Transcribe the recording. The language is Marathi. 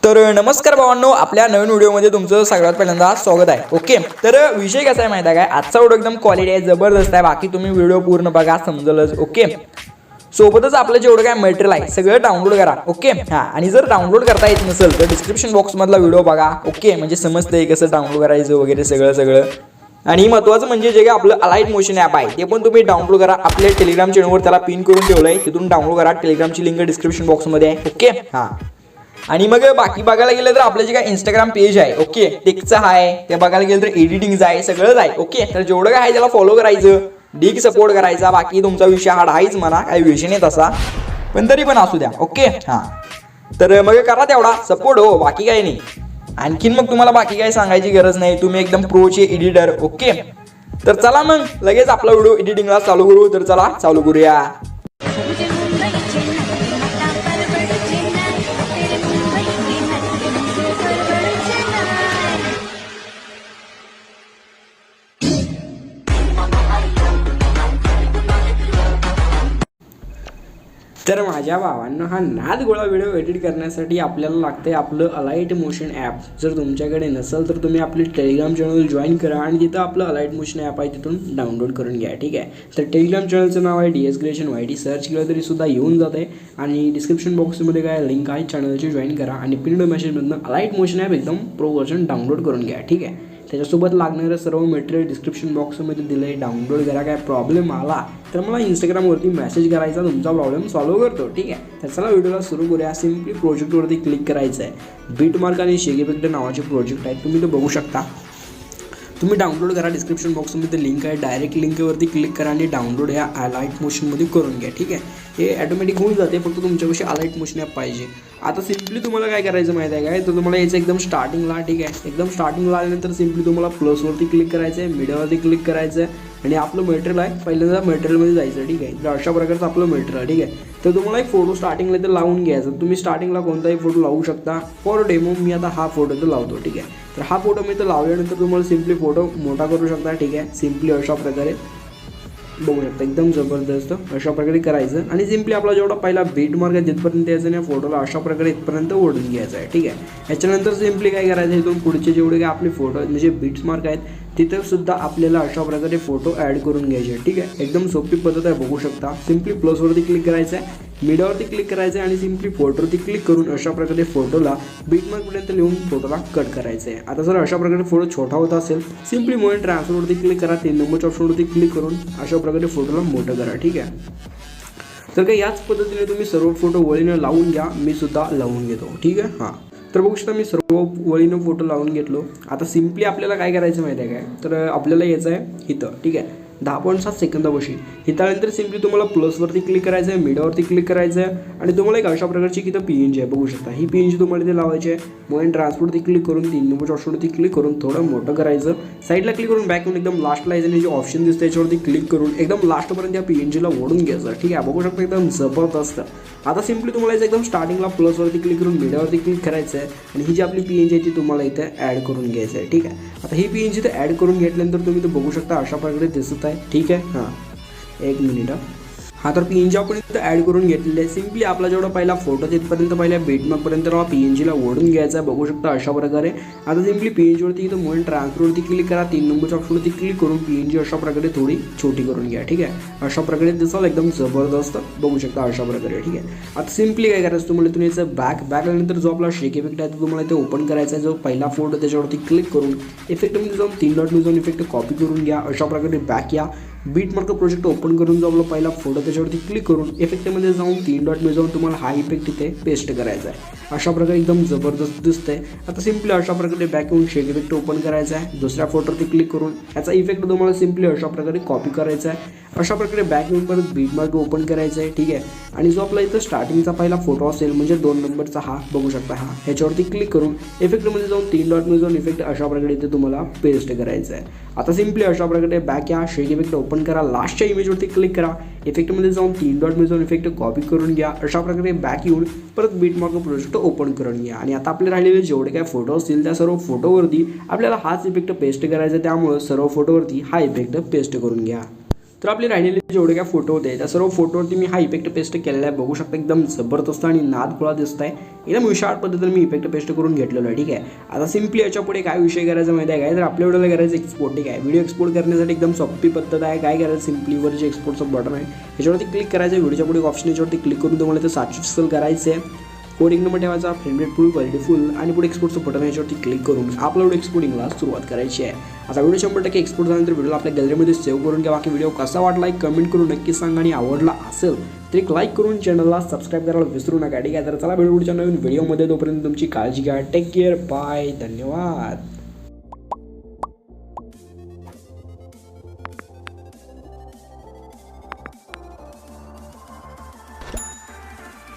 तर नमस्कार भावांनो, आपल्या नवीन व्हिडिओमध्ये तुमचं सगळ्यात पहिल्यांदा स्वागत आहे. ओके, तर विषय कसा आहे माहिती आहे काय, आजचा व्हिडिओ एकदम क्वालिटी आहे, जबरदस्त आहे. बाकी तुम्ही व्हिडिओ पूर्ण बघा, समजलंच. ओके, सोबतच आपलं जेवढं काय मटेरियल आहे सगळं डाउनलोड करा. ओके, हां, आणि जर डाउनलोड करता येत नसेल तर डिस्क्रिप्शन बॉक्समधला व्हिडिओ बघा. ओके, म्हणजे समजतंय कसं डाउनलोड करायचं वगैरे सगळं. आणि महत्त्वाचं म्हणजे जे काय आपलं अलाइट मोशन ॲप आहे ते पण तुम्ही डाउनलोड करा. आपल्या टेलिग्राम चॅनलवर त्याला पिन करून ठेवलं आहे, तिथून डाउनलोड करा. टेलिग्रामची लिंक डिस्क्रिप्शन बॉक्समध्ये आहे. ओके, हां. आणि मग बाकी बघायला गेलं तर आपलं जे काय इंस्टाग्राम पेज आहे, ओके, टेकचं आहे, ते बघायला गेलं तर एडिटिंगचं आहे, सगळंच आहे. ओके, तर जेवढं काय आहे त्याला फॉलो करायचं, डीक सपोर्ट करायचा. बाकी तुमचा विषय हार्ड आहेच म्हणा, काही विषय नाही तसा, पण तरी पण असू द्या. ओके, हां, तर मग करा तेवढा सपोर्ट हो, बाकी काही नाही. आणखीन मग तुम्हाला बाकी काही सांगायची गरज नाही, तुम्ही एकदम प्रोचे एडिटर. ओके, तर चला मग लगेच आपला व्हिडिओ एडिटिंगला चालू करू. तर चला चालू करूया. तर माझ्या भावांना हा नाद गोळा व्हिडिओ एडिट करण्यासाठी आपल्याला लागते आपलं अलाइट मोशन ॲप. जर तुमच्याकडे नसेल तर तुम्ही आपली टेलिग्राम चॅनल जॉईन करा आणि तिथं आपलं अलाइट मोशन ॲप आहे तिथून डाउनलोड करून घ्या. ठीक आहे, तर टेलिग्राम चॅनलचं नाव आहे DS क्रिएशन YT. सर्च केलं तरी सुद्धा येऊन जाते आणि डिस्क्रिप्शन बॉक्समध्ये काय लिंक आहे, चॅनलची जॉईन करा आणि पिंड मेसेजमधून अलाइट मोशन ॲप एकदम प्रो व्हर्जन डाउनलोड करून घ्या. ठीक आहे, त्याच्यासोबत लागणारं सर्व मटेरियल डिस्क्रिप्शन बॉक्समध्ये दिलं आहे, डाउनलोड करा. काय प्रॉब्लेम आला तर मला इंस्टाग्रामवरती मेसेज करायचा, तुमचा प्रॉब्लेम सॉल्व्ह करतो. ठीक आहे, तर चला व्हिडिओला सुरू करूया. सिम्पली प्रोजेक्टवरती क्लिक करायचं आहे. बीटमार्क आणि शेगेपेक्ट नावाचे प्रोजेक्ट आहेत, तुम्ही ते बघू शकता. तुम्ही डाउनलोड करा, डिस्क्रिप्शन बॉक्समध्ये लिंक आहे, डायरेक्ट लिंकवरती क्लिक करा आणि डाउनलोड या अलाइट मोशनमध्ये करून घ्या. ठीक आहे, हे ॲटोमॅटिक होऊन जाते, फक्त तुमच्यापाशी अलाइट मोशन ॲप पाहिजे. आता सिम्पली तुम्हाला काय करायचं माहिती आहे काय, तर तुम्हाला याचं एकदम स्टार्टिंगला, ठीक आहे, एकदम स्टार्टिंगला आल्यानंतर सिम्पली तुम्हाला प्लसवरती क्लिक करायचं आहे, मीडियावरती क्लिक करायचं आहे आणि आपलं मटेरियल आहे पहिल्यांदा मटेरियलमध्ये जायचं. ठीक आहे, तर अशा प्रकारचं आपलं मटेरियल. ठीक आहे, तर तुम्हाला एक फोटो स्टार्टिंगला तर लावून घ्यायचं. तुम्ही स्टार्टिंगला कोणताही फोटो लावू शकता. फॉर डेमो मी आता हा फोटो तर लावतो. ठीक आहे, तर हा फोटो मी तर लावल्यानंतर तुम्हाला सिम्पली फोटो मोठा करू शकता. ठीक आहे, सिम्पली अशा प्रकारे बघू शकता, एकदम जबरदस्त अशा प्रकारे करायचं आणि सिम्पली आपला जेवढा पहिला बीट मार्क आहे तिथपर्यंत यायचं आणि फोटोला अशा प्रकारे इथपर्यंत ओढून घ्यायचं आहे. ठीक आहे, याच्यानंतर सिम्पली काय करायचं, इथून पुढचे जेवढे काय आपले फोटो म्हणजे बीट्स मार्क आहेत तिथं सुद्धा आपल्याला अशा प्रकारे फोटो ॲड करून घ्यायचे. ठीक आहे, एकदम सोपी पद्धत आहे, बघू शकता. सिम्पली प्लसवरती क्लिक करायचं आहे, मीडियावरती क्लिक करायचं आहे आणि सिम्पली फोटोवरती क्लिक करून अशा प्रकारे फोटोला बीटमार्कपर्यंत लिहून फोटोला कट करायचं आहे. आता जर अशा प्रकारे फोटो छोटा होत असेल, सिम्पली मोबाईल ट्रान्सफरवरती क्लिक करा, 3 नंबरच्या ऑप्शनवरती क्लिक करून अशा प्रकारे फोटोला मोठं करा. ठीक आहे, तर काय याच पद्धतीने तुम्ही सर्व फोटो वळीनं लावून घ्या. मी सुद्धा लावून घेतो. ठीक आहे, हां, तर बघू शकता मी सर्व वळीनं फोटो लावून घेतलो. आता सिम्पली आपल्याला काय करायचं माहिती आहे काय, तर आपल्याला यायचं आहे इथं. ठीक आहे, 10.7 सेकंदापाशी इथं आल्यानंतर सिम्पली तुम्हाला प्लसवरती क्लिक करायचं आहे, मीडियावरती क्लिक करायचं आहे आणि तुम्हाला एक अशा प्रकारची इथं PNG आहे, बघू शकता. ही PNG तुम्हाला इथे लावायची आहे. मोबाईल ट्रान्सफरवरती क्लिक करून 3 नंबरच्या ऑप्शनवरती क्लिक करून थोडं मोठं करायचं. साईडला क्लिक करून बॅक येऊन एकदम लास्टला यायचं आणि जे ऑप्शन दिसतं त्याच्यावरती क्लिक करून एकदम लास्टपर्यंत या PNGला ओढून घ्यायचं. ठीक आहे, बघू शकता एकदम जबरदस्त. आता सिम्पली तुम्हाला याचं एकदम स्टार्टिंगला प्लसवरती क्लिक करून मीडियावरती क्लिक करायचं आहे आणि ही जी आपली PNG आहे ती तुम्हाला इथे ॲड करून घ्यायचं आहे. ठीक आहे, आता ही PNG इथे ॲड करून घेतल्यानंतर तुम्ही ते बघू शकता अशा प्रकारे दिसत आहे. ठीक आहे, हां, एक मिनिट. हा, तर PNG आपण इथं ॲड करून घेतलेलं आहे. सिम्पली आपला जेवढा पहिला फोटो तिथपर्यंत पहिल्या बीटमार्कपर्यंत PNGला ओढून घ्यायचा आहे, बघू शकता अशा प्रकारे. आता सिम्पली PNGवरती इथं मोबाईल ट्रान्सफरवरती क्लिक करा, 3 नंबरच्या ऑप्शनवरती क्लिक करून PNG अशा प्रकारे थोडी छोटी करून घ्या. ठीक आहे, अशा प्रकारे दिसाल एकदम जबरदस्त, बघू शकता अशा प्रकारे. ठीक आहे, आता सिम्पली काय करायचं तुम्हाला इथून याचं बॅक आल्यानंतर जो आपला शेक इफेक्ट आहे तो तुम्हाला इथे ओपन करायचा आहे. जो पहिला फोटो त्याच्यावरती क्लिक करून इफेक्टमध्ये जाऊन 3 डॉटमध्ये जाऊन इफेक्ट कॉपी करून घ्या. अशा प्रकारे बॅक या बीटमार्क प्रोजेक्ट ओपन करून जो आपला पहिला फोटो त्याच्यावरती क्लिक करून इफेक्टमध्ये जाऊन 3 डॉटमध्ये जाऊन तुम्हाला हा इफेक्ट इथे पेस्ट करायचा आहे. अशा प्रकारे एकदम जबरदस्त दिसतंय. आता सिम्पली अशा प्रकारे बॅक येऊन शेक इफेक्ट ओपन करायचा आहे. दुसऱ्या फोटोवरती क्लिक करून याचा इफेक्ट तुम्हाला सिम्पली अशा प्रकारे कॉपी करायचा आहे. अशा प्रकारे बॅक येऊन परत बीटमार्क ओपन करायचा आहे. ठीक आहे, आणि जो आपला इथं स्टार्टिंगचा पहिला फोटो असेल म्हणजे 2 नंबरचा हा, बघू शकता हा, ह्याच्यावरती क्लिक करून इफेक्टमध्ये जाऊन 3 डॉटमध्ये जाऊन इफेक्ट अशा प्रकारे इथे तुम्हाला पेस्ट करायचं आहे. आता सिम्पली अशा प्रकारे बॅक या शेक इफेक्ट ओपन करा, लास्टच्या इमेजवरती क्लिक करा, इफेक्टमध्ये जाऊन 3 डॉटमध्ये जाऊन इफेक्ट कॉपी करून घ्या. अशा प्रकारे बॅक येऊन परत बीटमार्क प्रोजेक्ट ओपन करून घ्या आणि आता आपले राहिलेले जेवढे काय फोटो असतील त्या सर्व फोटोवरती आपल्याला हाच इफेक्ट पेस्ट करायचा आहे. त्यामुळे सर्व फोटोवरती हा इफेक्ट पेस्ट करून घ्या. तर आपले राहिलेले जेवढे काय फोटो होते त्या सर्व फोटोवरती मी हा इफेक्ट पेस्ट केलेला आहे, बघू शकता एकदम जबरदस्त आणि नाद खुळा दिसत आहे, एकदम विशाळ पद्धतीने मी इफेक्ट पेस्ट करून घेतलेलो आहे. ठीक आहे, आता सिम्पली याच्या पुढे काय विषय करायचा माहिती आहे काय, तर आपल्या व्हिडिओला करायचं एक्सपोर्ट. ठीक आहे, व्हिडिओ एक्सपोर्ट करण्यासाठी एकदम सोपी पद्धत आहे. काय करायचं, सिम्पली वर जे एक्सपोर्टचं बटन आहे याच्यावरती क्लिक करायचं, व्हिडिओच्या पुढे ऑप्शन याच्यावरती क्लिक करून तुम्हाला ते 700 पिक्सल करायचं आहे, कोडिंग नंबर ठेवायचा, फ्रेम रेट फुल, क्वालिटी फुल आणि पुढे एक्सपोर्टचं बटन याच्यावरती क्लिक करून आपला व्हिडिओ एक्सपोर्टिंगला सुरुवात करायची आहे. आता व्हिडिओ 100% एक्सपोर्ट झाल्यानंतर व्हिडिओला आपल्या गॅलरीमध्ये सेव्ह करून घ्या. बाकी व्हिडिओ कसा वाटला एक कमेंट करून नक्की सांगा आणि आवडला असेल तर एक लाईक करून चॅनलला सबस्क्राईब करायला विसरू नका. ठीक आहे, तर चला भेटू पुढच्या नवीन व्हिडिओमध्ये, तोपर्यंत तुमची काळजी घ्या. टेक केअर, बाय, धन्यवाद.